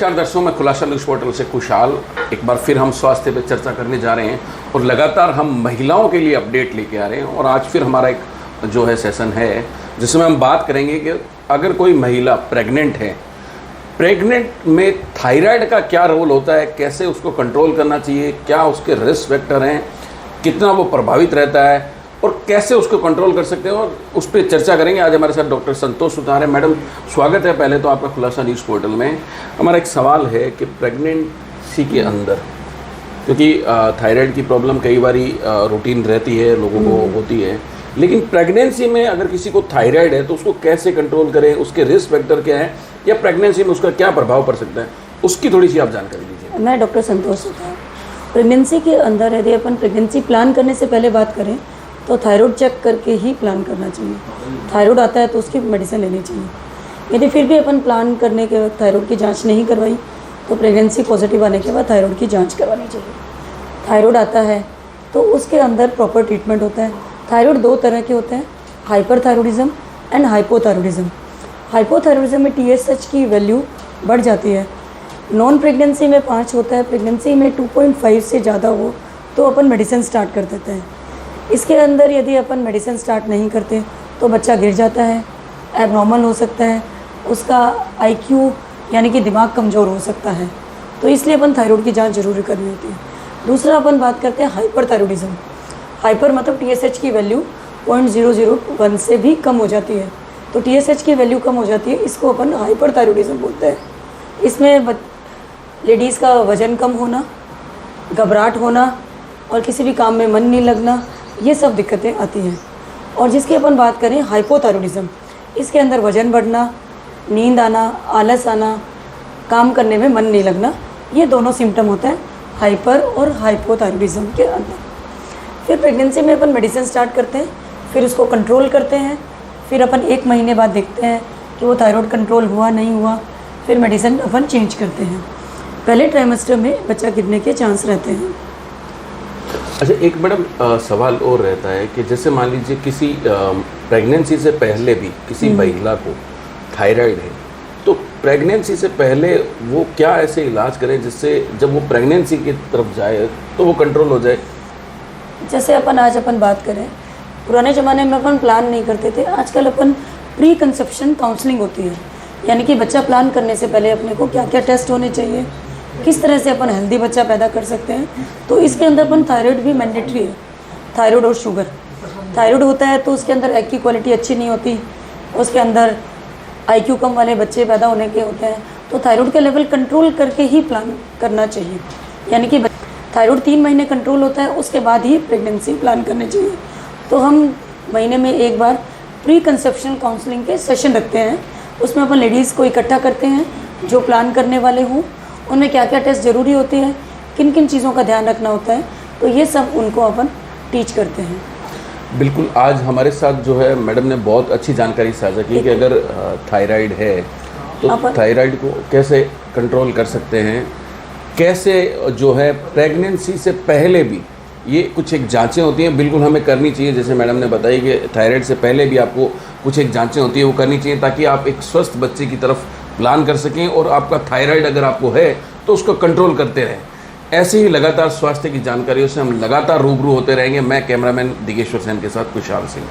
नमस्कार दर्शकों, मैं खुलासा न्यूज़ पोर्टल से खुशहाल एक बार फिर हम स्वास्थ्य पर चर्चा करने जा रहे हैं और लगातार हम महिलाओं के लिए अपडेट लेके आ रहे हैं। और आज फिर हमारा एक जो है सेशन है जिसमें हम बात करेंगे कि अगर कोई महिला प्रेग्नेंट है, प्रेग्नेंट में थायराइड का क्या रोल होता है, कैसे उसको कंट्रोल करना चाहिए, क्या उसके रिस्क फैक्टर हैं, कितना वो प्रभावित रहता है और कैसे उसको कंट्रोल कर सकते हैं, और उस पर चर्चा करेंगे। आज हमारे साथ डॉक्टर संतोष सुतार है। मैडम स्वागत है पहले तो आपका खुलासा न्यूज़ पोर्टल में। हमारा एक सवाल है कि प्रेगनेंसी के अंदर, क्योंकि थायराइड की प्रॉब्लम कई बारी रूटीन रहती है, लोगों को होती है, लेकिन प्रेगनेंसी में अगर किसी को थायराइड है तो उसको कैसे कंट्रोल करें, उसके रिस्क फैक्टर क्या है या प्रेगनेंसी में उसका क्या प्रभाव पड़ सकता है, उसकी थोड़ी सी आप जानकारी दीजिए। मैं डॉक्टर संतोष सुतार। प्रेगनेंसी के अंदर यदि अपन प्रेगनेंसी प्लान करने से पहले बात करें तो थायराइड चेक करके ही प्लान करना चाहिए। थायराइड आता है तो उसकी मेडिसिन लेनी चाहिए। यदि फिर भी अपन प्लान करने के वक्त थायराइड की जांच नहीं करवाई तो प्रेगनेंसी पॉजिटिव आने के बाद थायराइड की जांच करवानी चाहिए। थायराइड आता है तो उसके अंदर प्रॉपर ट्रीटमेंट होता है। थायराइड दो तरह के होते हैं, हाइपरथायराइडिज्म एंड हाइपोथायराइडिज्म। हाइपोथायराइडिज्म में TSH की वैल्यू बढ़ जाती है। नॉन प्रेगनेंसी में 5 होता है, प्रेगनेंसी में 2.5 से ज़्यादा हो तो अपन मेडिसिन स्टार्ट कर देते हैं। इसके अंदर यदि अपन मेडिसिन स्टार्ट नहीं करते तो बच्चा गिर जाता है, एबनॉर्मल हो सकता है, उसका IQ यानी कि दिमाग कमज़ोर हो सकता है। तो इसलिए अपन थायराइड की जांच जरूर करनी होती है। दूसरा अपन बात करते हैं हाइपरथायराइडिज्म। हाइपर मतलब TSH की वैल्यू 0.001 से भी कम हो जाती है, तो TSH की वैल्यू कम हो जाती है, इसको अपन हाइपरथायराइडिज्म बोलते हैं। इसमें लेडीज़ का वज़न कम होना, घबराहट होना और किसी भी काम में मन नहीं लगना, ये सब दिक्कतें आती हैं। और जिसकी अपन बात करें हाइपोथायराइडिज्म, इसके अंदर वज़न बढ़ना, नींद आना, आलस आना, काम करने में मन नहीं लगना, ये दोनों सिम्टम होते हैं हाइपर और हाइपोथायराइडिज्म के अंदर। फिर प्रेगनेंसी में अपन मेडिसिन स्टार्ट करते हैं, फिर उसको कंट्रोल करते हैं, फिर अपन 1 महीने बाद देखते हैं कि वो थायराइड कंट्रोल हुआ नहीं हुआ, फिर मेडिसिन अपन चेंज करते हैं। पहले ट्राइमेस्टर में बच्चा गिरने के चांस रहते हैं। अच्छा, एक मैडम सवाल और रहता है कि जैसे मान लीजिए किसी प्रेगनेंसी से पहले भी किसी महिला को थायराइड है, तो प्रेगनेंसी से पहले वो क्या ऐसे इलाज करें जिससे जब वो प्रेगनेंसी की तरफ जाए तो वो कंट्रोल हो जाए? जैसे आज अपन बात करें, पुराने ज़माने में अपन प्लान नहीं करते थे, आजकल अपन प्री कंसेप्शन काउंसलिंग होती है, यानी कि बच्चा प्लान करने से पहले अपने को क्या क्या टेस्ट होने चाहिए, किस तरह से अपन हेल्दी बच्चा पैदा कर सकते हैं। तो इसके अंदर अपन थायराइड भी मैंडेटरी है। थायराइड और शुगर, थायराइड होता है तो उसके अंदर एग की क्वालिटी अच्छी नहीं होती, उसके अंदर IQ कम वाले बच्चे पैदा होने के होते हैं। तो थायराइड के लेवल कंट्रोल करके ही प्लान करना चाहिए, यानी कि थायराइड 3 महीने कंट्रोल होता है, उसके बाद ही प्रेगनेंसी प्लान करनी चाहिए। तो हम महीने में एक बार प्री कंसेप्शन काउंसलिंग के सेशन रखते हैं, उसमें अपन लेडीज़ को इकट्ठा करते हैं जो प्लान करने वाले हों, उनमें क्या क्या टेस्ट ज़रूरी होते हैं, किन किन चीज़ों का ध्यान रखना होता है, तो ये सब उनको अपन टीच करते हैं। बिल्कुल, आज हमारे साथ जो है मैडम ने बहुत अच्छी जानकारी साझा की कि अगर थायराइड है तो थायराइड को कैसे कंट्रोल कर सकते हैं, कैसे जो है प्रेगनेंसी से पहले भी ये कुछ एक जांचें होती हैं, बिल्कुल हमें करनी चाहिए। जैसे मैडम ने बताई कि थायराइड से पहले भी आपको कुछ एक जांचें होती हैं, वो करनी चाहिए ताकि आप एक स्वस्थ बच्चे की तरफ प्लान कर सकें और आपका थायराइड अगर आपको है तो उसको कंट्रोल करते रहें। ऐसे ही लगातार स्वास्थ्य की जानकारियों से हम लगातार रूबरू होते रहेंगे। मैं कैमरामैन दिगेश्वर सेन के साथ खुशहाल सिंह।